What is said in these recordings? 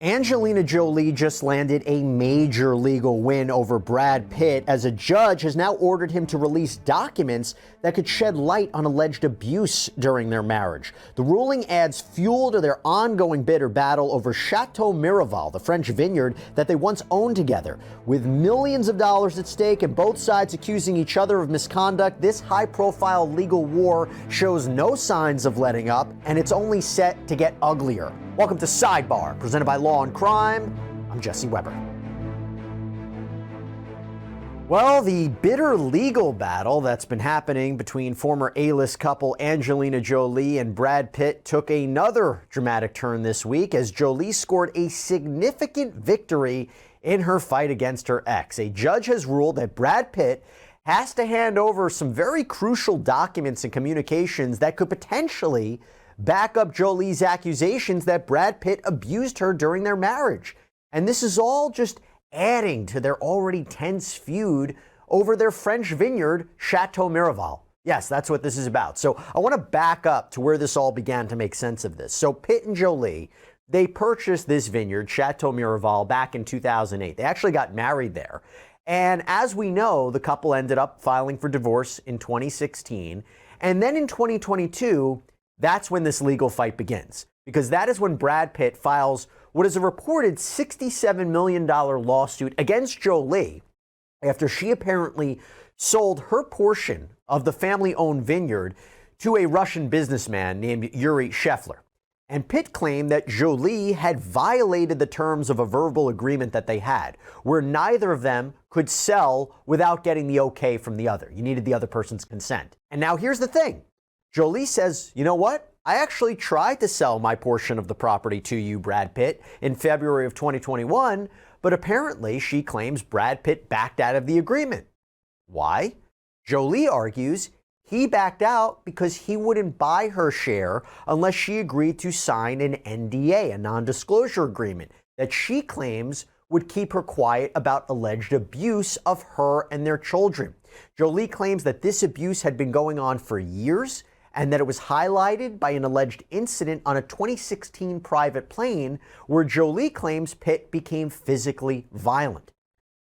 Angelina Jolie just landed a major legal win over Brad Pitt as a judge has now ordered him to release documents that could shed light on alleged abuse during their marriage. The ruling adds fuel to their ongoing bitter battle over Chateau Miraval, the French vineyard that they once owned together. With millions of dollars at stake and both sides accusing each other of misconduct, this high-profile legal war shows no signs of letting up, and it's only set to get uglier. Welcome to Sidebar, presented by Law&Crime. I'm Jesse Weber. Well, the bitter legal battle that's been happening between former A-list couple Angelina Jolie and Brad Pitt took another dramatic turn this week as Jolie scored a significant victory in her fight against her ex. A judge has ruled that Brad Pitt has to hand over some very crucial documents and communications that could potentially back up Jolie's accusations that Brad Pitt abused her during their marriage. And this is all just adding to their already tense feud over their French vineyard, Chateau Miraval. Yes, that's what this is about. So I want to back up to where this all began to make sense of this. So Pitt and Jolie, they purchased this vineyard, Chateau Miraval, back in 2008. They actually got married there. And as we know, the couple ended up filing for divorce in 2016. And then in 2022, that's when this legal fight begins, because that is when Brad Pitt files what is a reported $67 million lawsuit against Jolie after she apparently sold her portion of the family-owned vineyard to a Russian businessman named Yuri Shefler. And Pitt claimed that Jolie had violated the terms of a verbal agreement that they had, where neither of them could sell without getting the okay from the other. You needed the other person's consent. And now here's the thing. Jolie says, you know what? I actually tried to sell my portion of the property to you, Brad Pitt, in February of 2021, but apparently she claims Brad Pitt backed out of the agreement. Why? Jolie argues he backed out because he wouldn't buy her share unless she agreed to sign an NDA, a non-disclosure agreement, that she claims would keep her quiet about alleged abuse of her and their children. Jolie claims that this abuse had been going on for years, and that it was highlighted by an alleged incident on a 2016 private plane where Jolie claims Pitt became physically violent.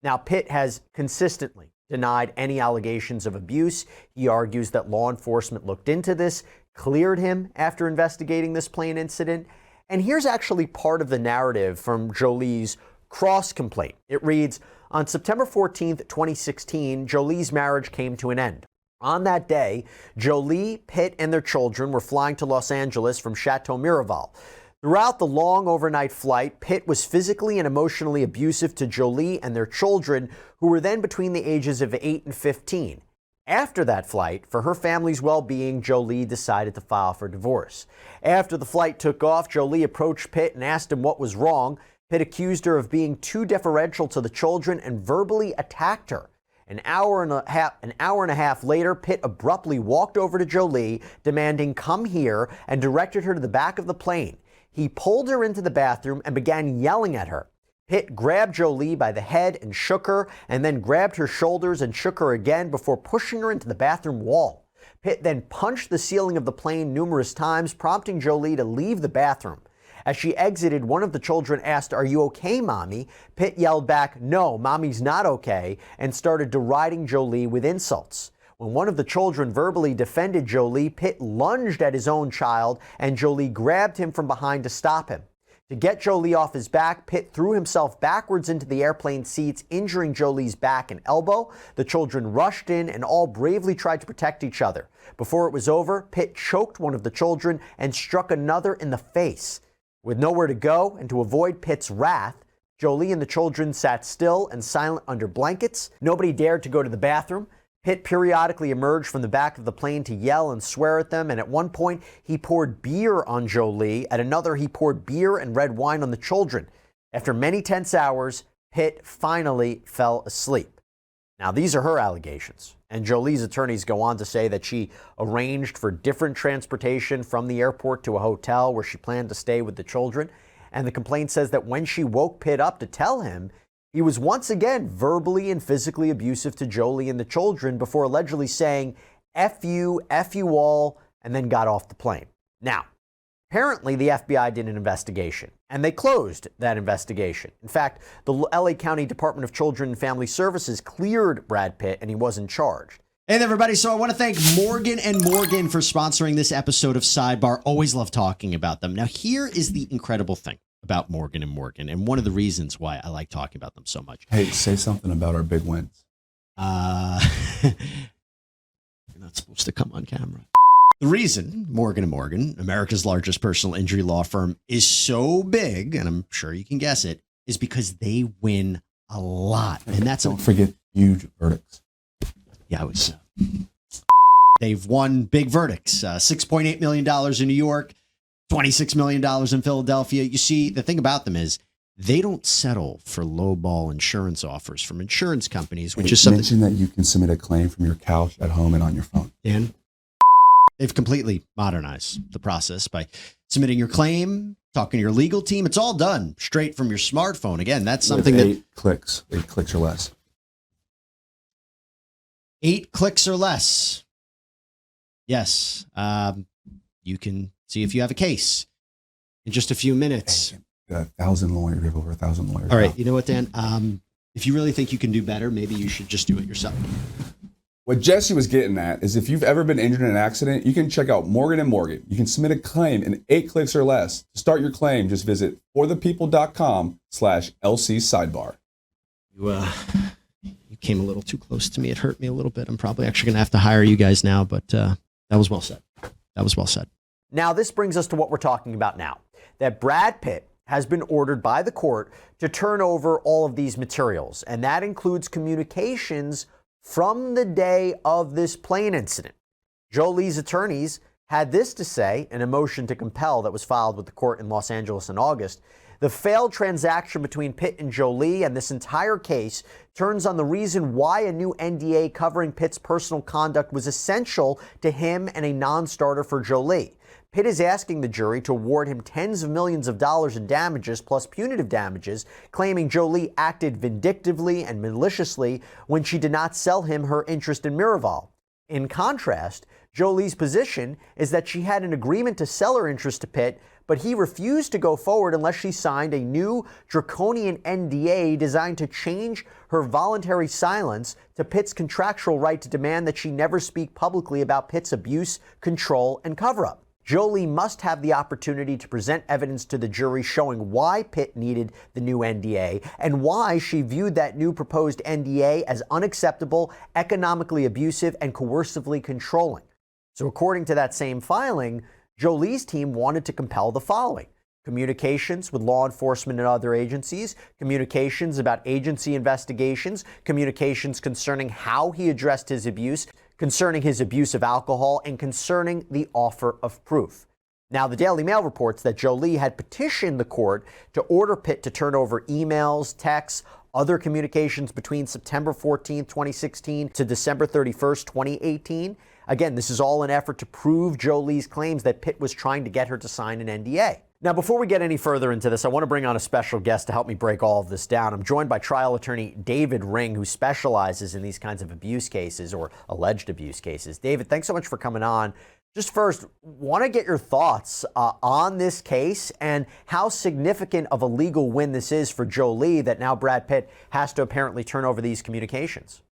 Now, Pitt has consistently denied any allegations of abuse. He argues that law enforcement looked into this, cleared him after investigating this plane incident. And here's actually part of the narrative from Jolie's cross complaint. It reads, on September 14th, 2016, Jolie's marriage came to an end. On that day, Jolie, Pitt, and their children were flying to Los Angeles from Chateau Miraval. Throughout the long overnight flight, Pitt was physically and emotionally abusive to Jolie and their children, who were then between the ages of 8 and 15. After that flight, for her family's well-being, Jolie decided to file for divorce. After the flight took off, Jolie approached Pitt and asked him what was wrong. Pitt accused her of being too deferential to the children and verbally attacked her. An hour and a half later, Pitt abruptly walked over to Jolie, demanding come here, and directed her to the back of the plane. He pulled her into the bathroom and began yelling at her. Pitt grabbed Jolie by the head and shook her, and then grabbed her shoulders and shook her again before pushing her into the bathroom wall. Pitt then punched the ceiling of the plane numerous times, prompting Jolie to leave the bathroom. As she exited, one of the children asked, "Are you okay, Mommy?" Pitt yelled back, "No, Mommy's not okay," and started deriding Jolie with insults. When one of the children verbally defended Jolie, Pitt lunged at his own child, and Jolie grabbed him from behind to stop him. To get Jolie off his back, Pitt threw himself backwards into the airplane seats, injuring Jolie's back and elbow. The children rushed in and all bravely tried to protect each other. Before it was over, Pitt choked one of the children and struck another in the face. With nowhere to go and to avoid Pitt's wrath, Jolie and the children sat still and silent under blankets. Nobody dared to go to the bathroom. Pitt periodically emerged from the back of the plane to yell and swear at them, and at one point he poured beer on Jolie. At another, he poured beer and red wine on the children. After many tense hours, Pitt finally fell asleep. Now, these are her allegations, and Jolie's attorneys go on to say that she arranged for different transportation from the airport to a hotel where she planned to stay with the children, and the complaint says that when she woke Pitt up to tell him, he was once again verbally and physically abusive to Jolie and the children before allegedly saying, F you all, and then got off the plane. Now, Apparently, the FBI did an investigation, and they closed that investigation. In fact, the LA County Department of Children and Family Services cleared Brad Pitt, and he wasn't charged. Hey there, everybody. So I want to thank Morgan & Morgan for sponsoring this episode of Sidebar. Always love talking about them. Now, here is the incredible thing about Morgan & Morgan, and one of the reasons why I like talking about them so much. Hey, say something about our big wins. You're not supposed to come on camera. The reason Morgan & Morgan, America's largest personal injury law firm, is so big, and I'm sure you can guess it, is because they win a lot. And that's Don't forget huge verdicts. Yeah, they've won big verdicts, $6.8 million in New York, $26 million in Philadelphia. You see, the thing about them is they don't settle for lowball insurance offers from insurance companies, which is something. Mention that you can submit a claim from your couch at home and on your phone. Dan, they've completely modernized the process by submitting your claim, talking to your legal team. It's all done straight from your smartphone. Again, that's something With 8 clicks or less. 8 clicks or less. Yes. You can see if you have a case in just a few minutes. 1,000 lawyers. We have over 1,000 lawyers. All right. You know what, Dan? If you really think you can do better, maybe you should just do it yourself. What Jesse was getting at is if you've ever been injured in an accident, you can check out Morgan & Morgan. You can submit a claim in 8 clicks or less. To start your claim, just visit forthepeople.com/LC Sidebar. You came a little too close to me. It hurt me a little bit. I'm probably actually going to have to hire you guys now, but that was well said. That was well said. Now, this brings us to what we're talking about now, that Brad Pitt has been ordered by the court to turn over all of these materials, and that includes communications from the day of this plane incident. Jolie's attorneys had this to say in a motion to compel that was filed with the court in Los Angeles in August. The failed transaction between Pitt and Jolie and this entire case turns on the reason why a new NDA covering Pitt's personal conduct was essential to him and a non-starter for Jolie. Pitt is asking the jury to award him tens of millions of dollars in damages plus punitive damages, claiming Jolie acted vindictively and maliciously when she did not sell him her interest in Miraval. In contrast, Jolie's position is that she had an agreement to sell her interest to Pitt, but he refused to go forward unless she signed a new draconian NDA designed to change her voluntary silence to Pitt's contractual right to demand that she never speak publicly about Pitt's abuse, control, and cover-up. Jolie must have the opportunity to present evidence to the jury showing why Pitt needed the new NDA and why she viewed that new proposed NDA as unacceptable, economically abusive, and coercively controlling. So according to that same filing, Jolie's team wanted to compel the following: communications with law enforcement and other agencies, communications about agency investigations, communications concerning how he addressed his abuse, concerning his abuse of alcohol, and concerning the offer of proof. Now, the Daily Mail reports that Jolie had petitioned the court to order Pitt to turn over emails, texts, other communications between September 14, 2016 to December 31st, 2018. Again, this is all an effort to prove Jolie's claims that Pitt was trying to get her to sign an NDA. Now, before we get any further into this, I want to bring on a special guest to help me break all of this down. I'm joined by trial attorney David Ring, who specializes in these kinds of abuse cases or alleged abuse cases. David, thanks so much for coming on. Just first, want to get your thoughts on this case and how significant of a legal win this is for Jolie that now Brad Pitt has to apparently turn over these communications.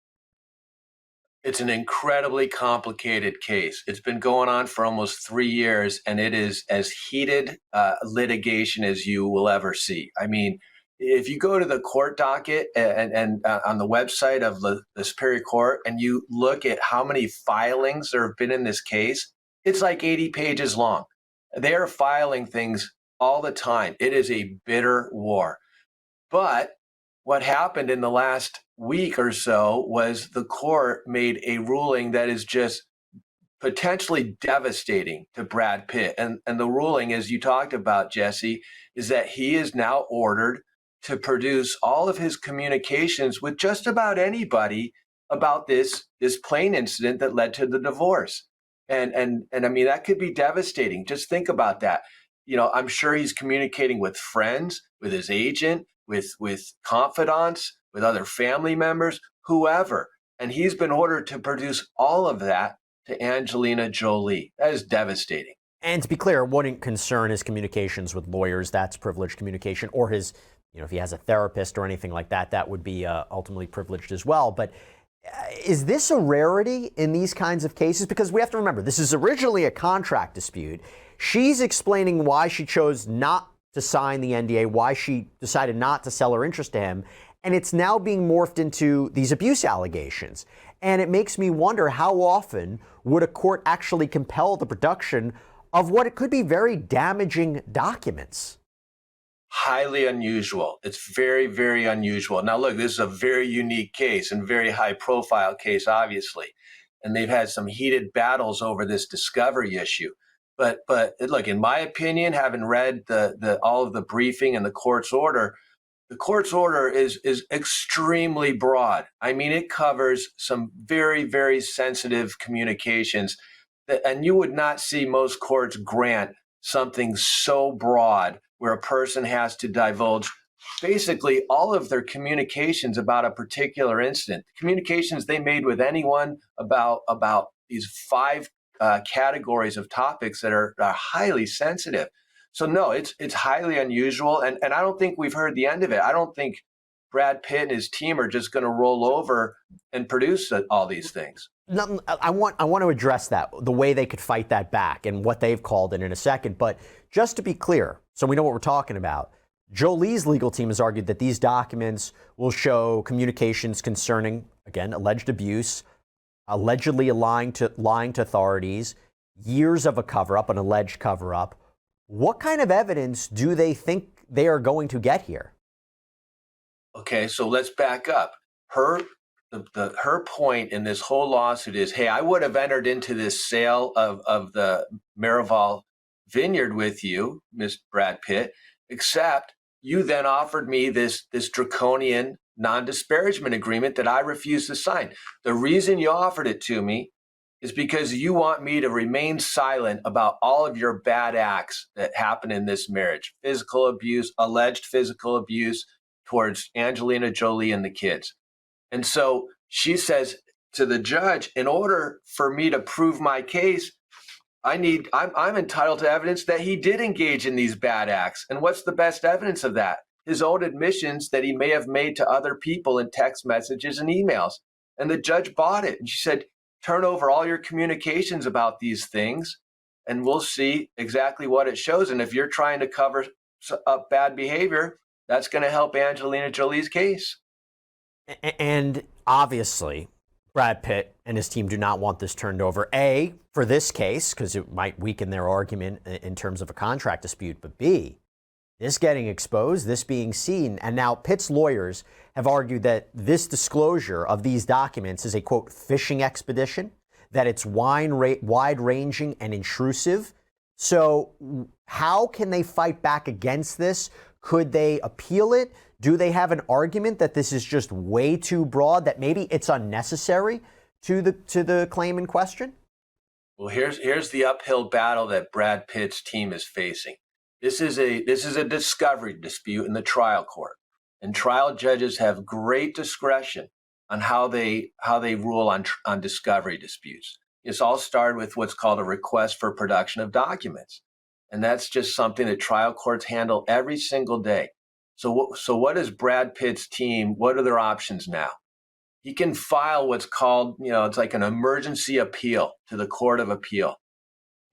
It's an incredibly complicated case. It's been going on for almost 3 years, and it is as heated litigation as you will ever see. I mean, if you go to the court docket and on the website of the Superior Court and you look at how many filings there have been in this case, it's like 80 pages long. They are filing things all the time. It is a bitter war. But what happened in the last week or so was the court made a ruling that is just potentially devastating to Brad Pitt. And the ruling, as you talked about, Jesse, is that he is now ordered to produce all of his communications with just about anybody about this plane incident that led to the divorce. And I mean, that could be devastating. Just think about that. You know, I'm sure he's communicating with friends, with his agent, with confidants, with other family members, whoever. And he's been ordered to produce all of that to Angelina Jolie. That is devastating. And to be clear, it wouldn't concern his communications with lawyers. That's privileged communication, or his, if he has a therapist or anything like that, that would be ultimately privileged as well. But is this a rarity in these kinds of cases? Because we have to remember, this is originally a contract dispute. She's explaining why she chose not to sign the NDA, why she decided not to sell her interest to him. And it's now being morphed into these abuse allegations. And it makes me wonder, how often would a court actually compel the production of what it could be very damaging documents? Highly unusual. It's very, very unusual. Now, look, this is a very unique case and very high profile case, obviously. And they've had some heated battles over this discovery issue. But look, in my opinion, having read all of the briefing and the court's order, the court's order is extremely broad. I mean, it covers some very, very sensitive communications and you would not see most courts grant something so broad where a person has to divulge basically all of their communications about a particular incident, communications they made with anyone about these five categories of topics that are highly sensitive. So no, it's highly unusual, and I don't think we've heard the end of it. I don't think Brad Pitt and his team are just going to roll over and produce all these things. No, I want to address that, the way they could fight that back and what they've called it in a second. But just to be clear, so we know what we're talking about, Jolie's legal team has argued that these documents will show communications concerning, again, alleged abuse, allegedly lying to authorities, years of a cover-up, an alleged cover-up. What kind of evidence do they think they are going to get here? Okay, so let's back up. Her point in this whole lawsuit is, hey, I would have entered into this sale of the Marival vineyard with you, Miss Brad Pitt, except you then offered me this draconian non-disparagement agreement that I refused to sign. The reason you offered it to me is because you want me to remain silent about all of your bad acts that happened in this marriage, physical abuse, alleged physical abuse towards Angelina Jolie and the kids. And so she says to the judge, in order for me to prove my case, I'm entitled to evidence that he did engage in these bad acts. And what's the best evidence of that? His own admissions that he may have made to other people in text messages and emails. And the judge bought it. And she said, turn over all your communications about these things, and we'll see exactly what it shows. And if you're trying to cover up bad behavior, that's going to help Angelina Jolie's case. And obviously, Brad Pitt and his team do not want this turned over, A, for this case, because it might weaken their argument in terms of a contract dispute, but B, this getting exposed, this being seen. And now Pitt's lawyers have argued that this disclosure of these documents is a, quote, fishing expedition, that it's wide-ranging and intrusive. So how can they fight back against this? Could they appeal it? Do they have an argument that this is just way too broad, that maybe it's unnecessary to the claim in question? Well, here's the uphill battle that Brad Pitt's team is facing. This is a discovery dispute in the trial court, and trial judges have great discretion on how they rule on discovery disputes. It's all started with what's called a request for production of documents, and that's just something that trial courts handle every single day. So what is Brad Pitt's team? What are their options now? He can file what's called, it's like an emergency appeal to the Court of Appeal.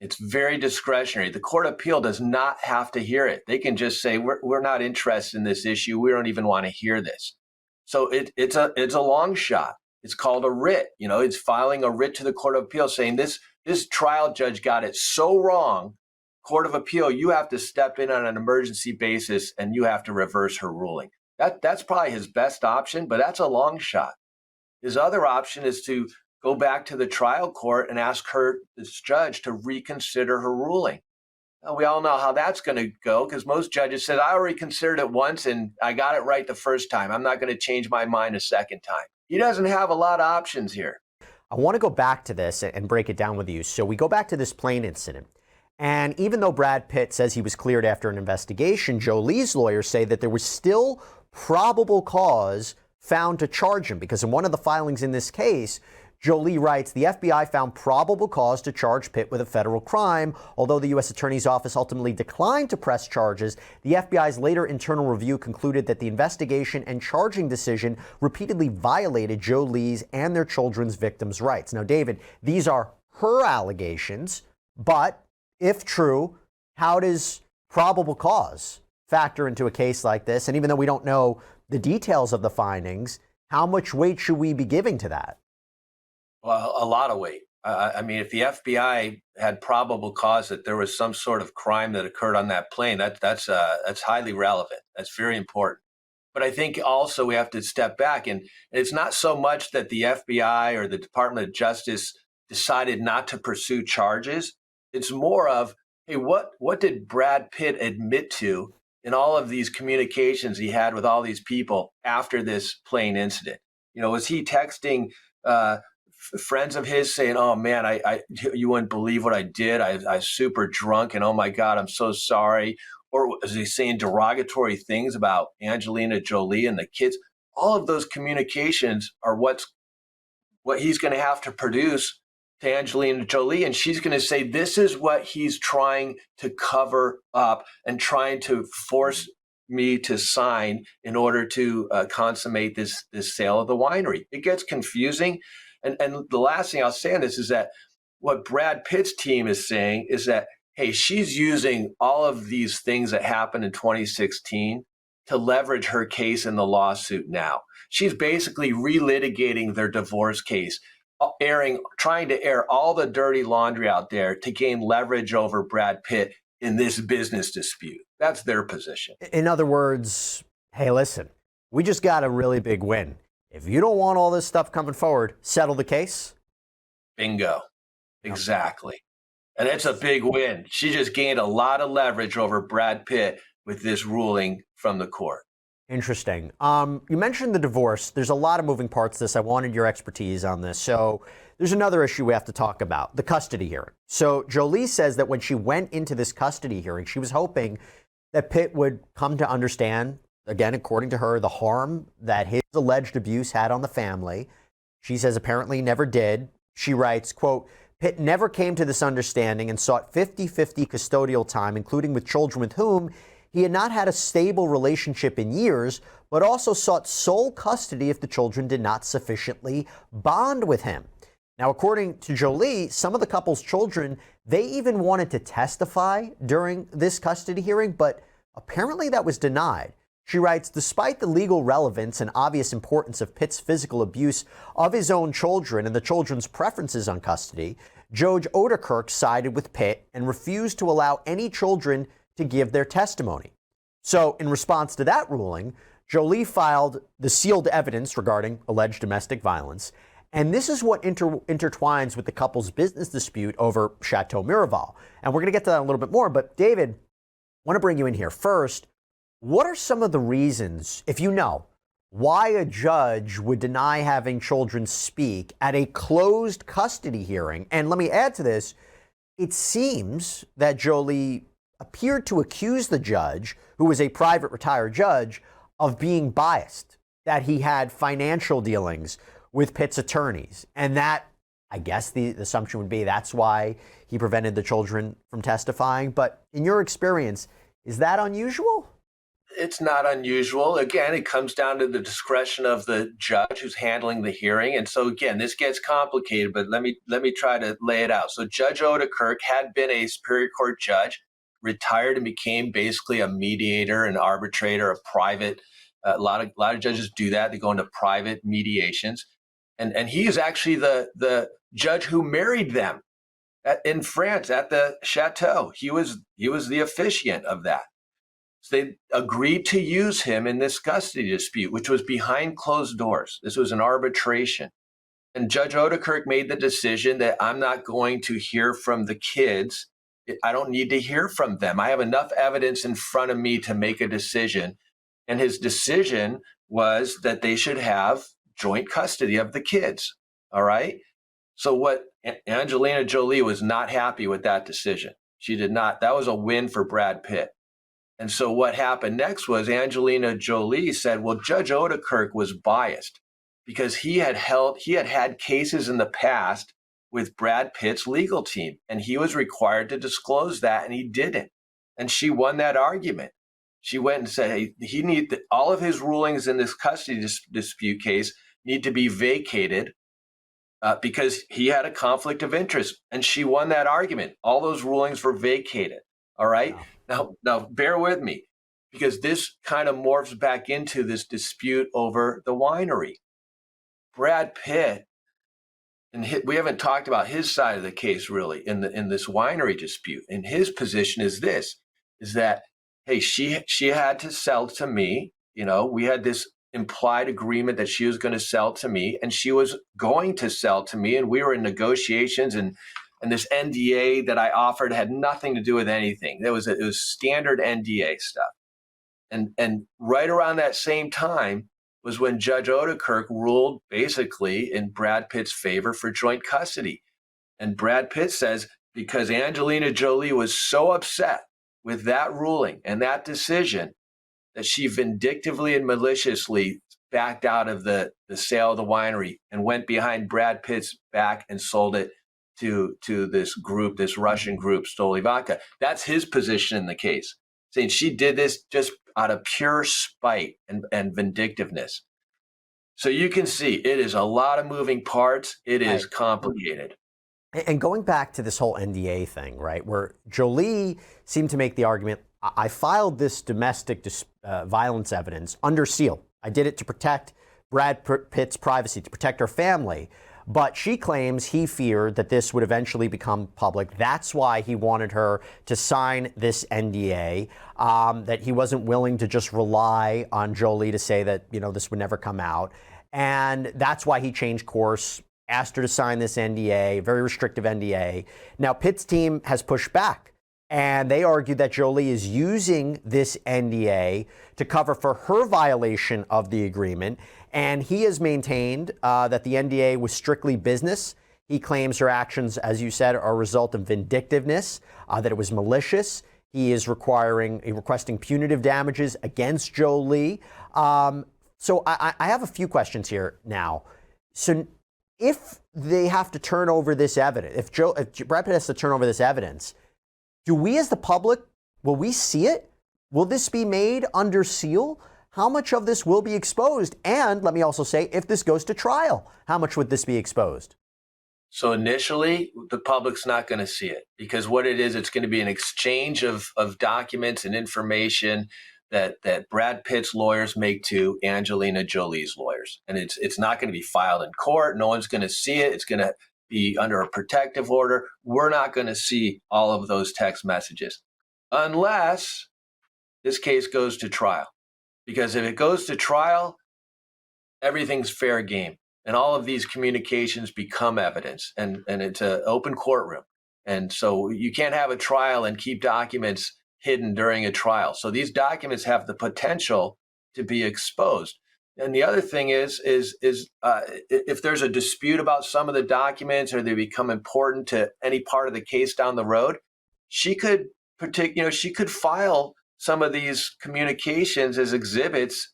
It's very discretionary. The Court of Appeal does not have to hear it. They can just say, we're not interested in this issue. We don't even want to hear this. So it's a long shot. It's called a writ. It's filing a writ to the Court of Appeal saying this trial judge got it so wrong. Court of Appeal, you have to step in on an emergency basis and you have to reverse her ruling. That's probably his best option, but that's a long shot. His other option is to go back to the trial court and ask this judge to reconsider her ruling. Now, we all know how that's going to go, because most judges said, I already considered it once and I got it right the first time. I'm not going to change my mind a second time. He doesn't have a lot of options here. I want to go back to this and break it down with you. So we go back to this plane incident. And even though Brad Pitt says he was cleared after an investigation, Jolie's lawyers say that there was still probable cause found to charge him, because in one of the filings in this case, Jolie writes, the FBI found probable cause to charge Pitt with a federal crime. Although the U.S. Attorney's Office ultimately declined to press charges, the FBI's later internal review concluded that the investigation and charging decision repeatedly violated Jolie's and their children's victims' rights. Now, David, these are her allegations, but if true, how does probable cause factor into a case like this? And even though we don't know the details of the findings, how much weight should we be giving to that? Well, a lot of weight. I mean, if the FBI had probable cause that there was some sort of crime that occurred on that plane, that's highly relevant. That's very important. But I think also we have to step back, and it's not so much that the FBI or the Department of Justice decided not to pursue charges. It's more of, hey, what did Brad Pitt admit to in all of these communications he had with all these people after this plane incident? You know, was he texting friends of his saying, oh man, you wouldn't believe what I did. I was super drunk and oh my God, I'm so sorry. Or was he saying derogatory things about Angelina Jolie and the kids? All of those communications are what he's going to have to produce to Angelina Jolie. And she's going to say, this is what he's trying to cover up and trying to force me to sign in order to consummate this sale of the winery. It gets confusing. And the last thing I'll say on this is that what Brad Pitt's team is saying is that, hey, she's using all of these things that happened in 2016 to leverage her case in the lawsuit now. She's basically relitigating their divorce case, trying to air all the dirty laundry out there to gain leverage over Brad Pitt in this business dispute. That's their position. In other words, hey, listen, we just got a really big win. If you don't want all this stuff coming forward, settle the case. Bingo. Exactly. And it's a big win. She just gained a lot of leverage over Brad Pitt with this ruling from the court. Interesting. You mentioned the divorce. There's a lot of moving parts to this. I wanted your expertise on this. So there's another issue we have to talk about, the custody hearing. So Jolie says that when she went into this custody hearing, she was hoping that Pitt would come to understand, again, according to her, the harm that his alleged abuse had on the family. She says apparently never did. She writes, quote, Pitt never came to this understanding and sought 50-50 custodial time, including with children with whom he had not had a stable relationship in years, but also sought sole custody if the children did not sufficiently bond with him. Now, according to Jolie, some of the couple's children, they even wanted to testify during this custody hearing, but apparently that was denied. She writes, despite the legal relevance and obvious importance of Pitt's physical abuse of his own children and the children's preferences on custody, Judge Odekirk sided with Pitt and refused to allow any children to give their testimony. So in response to that ruling, Jolie filed the sealed evidence regarding alleged domestic violence. And this is what intertwines with the couple's business dispute over Chateau Miraval. And we're going to get to that a little bit more. But David, I want to bring you in here. First, what are some of the reasons, if you know, why a judge would deny having children speak at a closed custody hearing? And let me add to this, it seems that Jolie appeared to accuse the judge, who was a private retired judge, of being biased, that he had financial dealings with Pitt's attorneys. And that, I guess the assumption would be that's why he prevented the children from testifying. But in your experience, is that unusual? It's not unusual. Again, it comes down to the discretion of the judge who's handling the hearing. And so again, this gets complicated, but let me try to lay it out. So Judge Odekirk had been a Superior Court judge, retired and became basically a mediator, an arbitrator, a private. A lot of judges do that. They go into private mediations. And he is actually the judge who married them in France at the chateau. He was the officiant of that. So they agreed to use him in this custody dispute, which was behind closed doors. This was an arbitration. And Judge Odekirk made the decision that I'm not going to hear from the kids. I don't need to hear from them. I have enough evidence in front of me to make a decision. And his decision was that they should have joint custody of the kids. All right. So what Angelina Jolie was not happy with that decision. She did not. That was a win for Brad Pitt. And so what happened next was Angelina Jolie said, well, Judge Odekirk was biased. because he had cases in the past with Brad Pitt's legal team, and he was required to disclose that, and he didn't. And she won that argument. She went and said, hey, all of his rulings in this custody dispute case need to be vacated because he had a conflict of interest, and she won that argument. All those rulings were vacated. All right. Wow. Now, bear with me, because this kind of morphs back into this dispute over the winery. Brad Pitt, and we haven't talked about his side of the case really in this winery dispute. And his position is that, hey, she had to sell to me. We had this implied agreement that she was going to sell to me, and she was going to sell to me, and we were in negotiations, and this NDA that I offered had nothing to do with anything. It was standard NDA stuff. And right around that same time was when Judge Odekirk ruled basically in Brad Pitt's favor for joint custody. And Brad Pitt says, because Angelina Jolie was so upset with that ruling and that decision, that she vindictively and maliciously backed out of the sale of the winery and went behind Brad Pitt's back and sold it to this group, this Russian group, Stolivanka. That's his position in the case, saying she did this just out of pure spite and vindictiveness. So you can see it is a lot of moving parts. It is complicated. And going back to this whole NDA thing, right, where Jolie seemed to make the argument, I filed this domestic violence evidence under seal. I did it to protect Brad Pitt's privacy, to protect her family. But she claims he feared that this would eventually become public. That's why he wanted her to sign this NDA, that he wasn't willing to just rely on Jolie to say that, this would never come out. And that's why he changed course, asked her to sign this NDA, very restrictive NDA. Now, Pitt's team has pushed back, and they argue that Jolie is using this NDA to cover for her violation of the agreement. And he has maintained that the NDA was strictly business. He claims her actions, as you said, are a result of vindictiveness, that it was malicious. He is requesting punitive damages against Jolie. So I have a few questions here now. So if they have to turn over this evidence, if Brad Pitt has to turn over this evidence, do we as the public, will we see it? Will this be made under seal? How much of this will be exposed? And let me also say, if this goes to trial, how much would this be exposed? So initially, the public's not going to see it, because what it is, it's going to be an exchange of documents and information that Brad Pitt's lawyers make to Angelina Jolie's lawyers. And it's not going to be filed in court. No one's going to see it. It's going to be under a protective order. We're not going to see all of those text messages unless this case goes to trial. Because if it goes to trial, everything's fair game. And all of these communications become evidence. And it's an open courtroom. And so you can't have a trial and keep documents hidden during a trial. So these documents have the potential to be exposed. And the other thing is if there's a dispute about some of the documents, or they become important to any part of the case down the road, she could file some of these communications as exhibits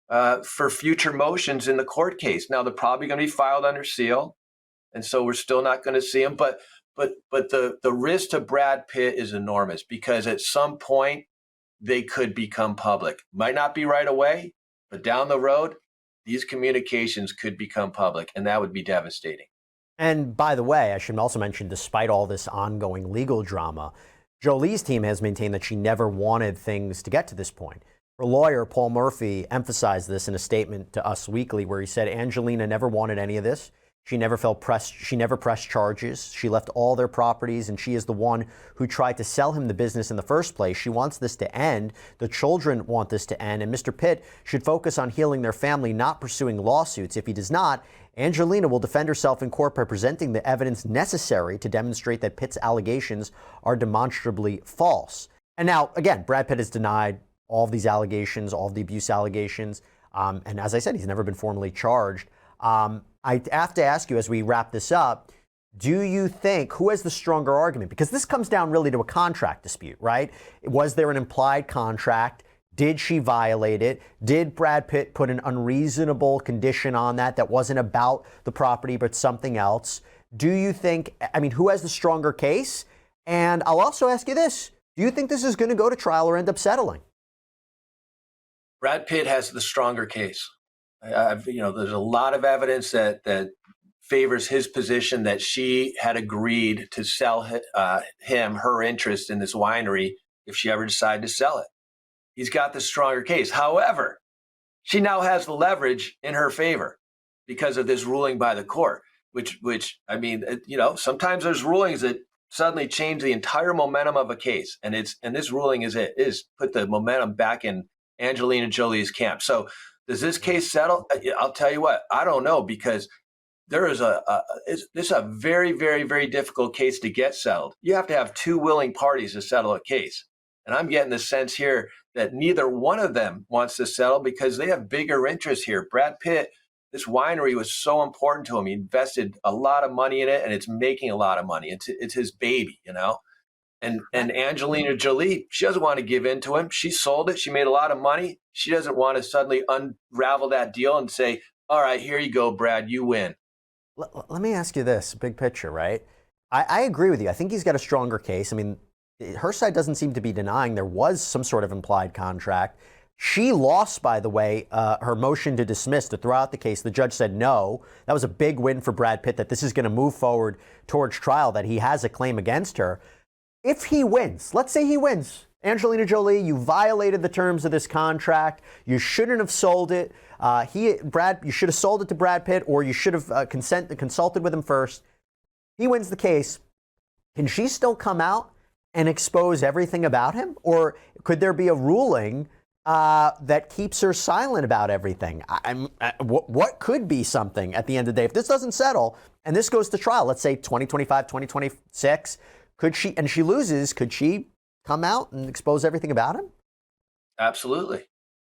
for future motions in the court case. Now, they're probably going to be filed under seal, and so we're still not going to see them. But the risk to Brad Pitt is enormous, because at some point they could become public. Might not be right away, but down the road, these communications could become public, and that would be devastating. And by the way, I should also mention, despite all this ongoing legal drama, Jolie's team has maintained that she never wanted things to get to this point. Her lawyer, Paul Murphy, emphasized this in a statement to Us Weekly, where he said Angelina never wanted any of this. She never pressed charges. She left all their properties, and she is the one who tried to sell him the business in the first place. She wants this to end. The children want this to end, and Mr. Pitt should focus on healing their family, not pursuing lawsuits. If he does not, Angelina will defend herself in court by presenting the evidence necessary to demonstrate that Pitt's allegations are demonstrably false. And now, again, Brad Pitt has denied all of these allegations, all of the abuse allegations. And as I said, he's never been formally charged. I have to ask you, as we wrap this up, do you think, who has the stronger argument? Because this comes down really to a contract dispute, right? Was there an implied contract? Did she violate it? Did Brad Pitt put an unreasonable condition on that wasn't about the property but something else? Do you think, who has the stronger case? And I'll also ask you this. Do you think this is going to go to trial or end up settling? Brad Pitt has the stronger case. There's a lot of evidence that favors his position that she had agreed to sell him her interest in this winery if she ever decided to sell it. He's got the stronger case. However, she now has the leverage in her favor because of this ruling by the court, which sometimes there's rulings that suddenly change the entire momentum of a case. And this ruling is put the momentum back in Angelina Jolie's camp. So does this case settle? I'll tell you what, I don't know, because there is this is a very, very, very difficult case to get settled. You have to have two willing parties to settle a case. And I'm getting the sense here that neither one of them wants to settle because they have bigger interests here. Brad Pitt, this winery was so important to him. He invested a lot of money in it, and it's making a lot of money. It's his baby, And Angelina Jolie, she doesn't want to give in to him. She sold it. She made a lot of money. She doesn't want to suddenly unravel that deal and say, all right, here you go, Brad, you win. Let me ask you this, big picture, right? I agree with you. I think he's got a stronger case. Her side doesn't seem to be denying there was some sort of implied contract. She lost, by the way, her motion to dismiss, to throw out the case. The judge said no. That was a big win for Brad Pitt, that this is going to move forward towards trial, that he has a claim against her. If he wins, let's say he wins, Angelina Jolie, you violated the terms of this contract. You shouldn't have sold it. You should have sold it to Brad Pitt, or you should have consulted with him first. He wins the case. Can she still come out and expose everything about him? Or could there be a ruling that keeps her silent about everything? What could be something at the end of the day? If this doesn't settle and this goes to trial, let's say 2025, 2026, and she loses, could she come out and expose everything about him? Absolutely.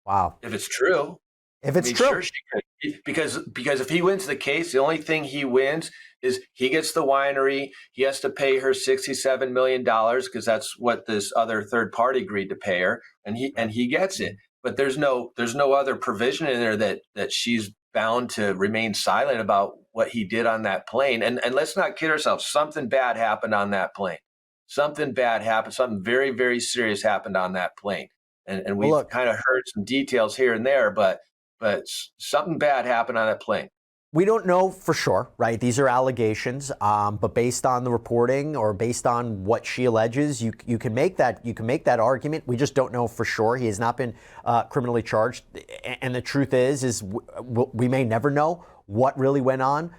Wow. If it's true. If it's true. Sure she could. Because if he wins the case, the only thing he wins is he gets the winery. He has to pay her $67 million because that's what this other third party agreed to pay her, and he gets it. But there's no other provision in there that she's bound to remain silent about what he did on that plane. And let's not kid ourselves. Something bad happened on that plane. Something bad happened. Something very, very serious happened on that plane. And we've kind of heard some details here and there, but something bad happened on that plane. We don't know for sure, right? These are allegations, but based on the reporting or based on what she alleges, you can make that argument. We just don't know for sure. He has not been criminally charged, and the truth is we may never know what really went on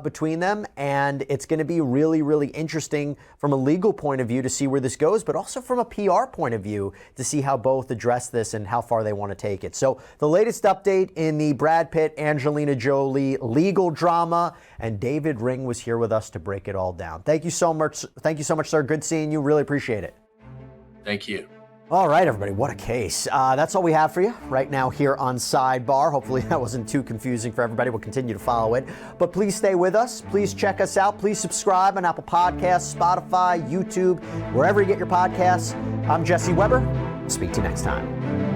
between them, and it's going to be really, really interesting from a legal point of view to see where this goes, but also from a PR point of view to see how both address this and how far they want to take it. So the latest update in the Brad Pitt, Angelina Jolie legal drama, and David Ring was here with us to break it all down. Thank you so much. Thank you so much, sir. Good seeing you. Really appreciate it. Thank you. All right, everybody, what a case. That's all we have for you right now here on Sidebar. Hopefully that wasn't too confusing for everybody. We'll continue to follow it. But please stay with us. Please check us out. Please subscribe on Apple Podcasts, Spotify, YouTube, wherever you get your podcasts. I'm Jesse Weber. Speak to you next time.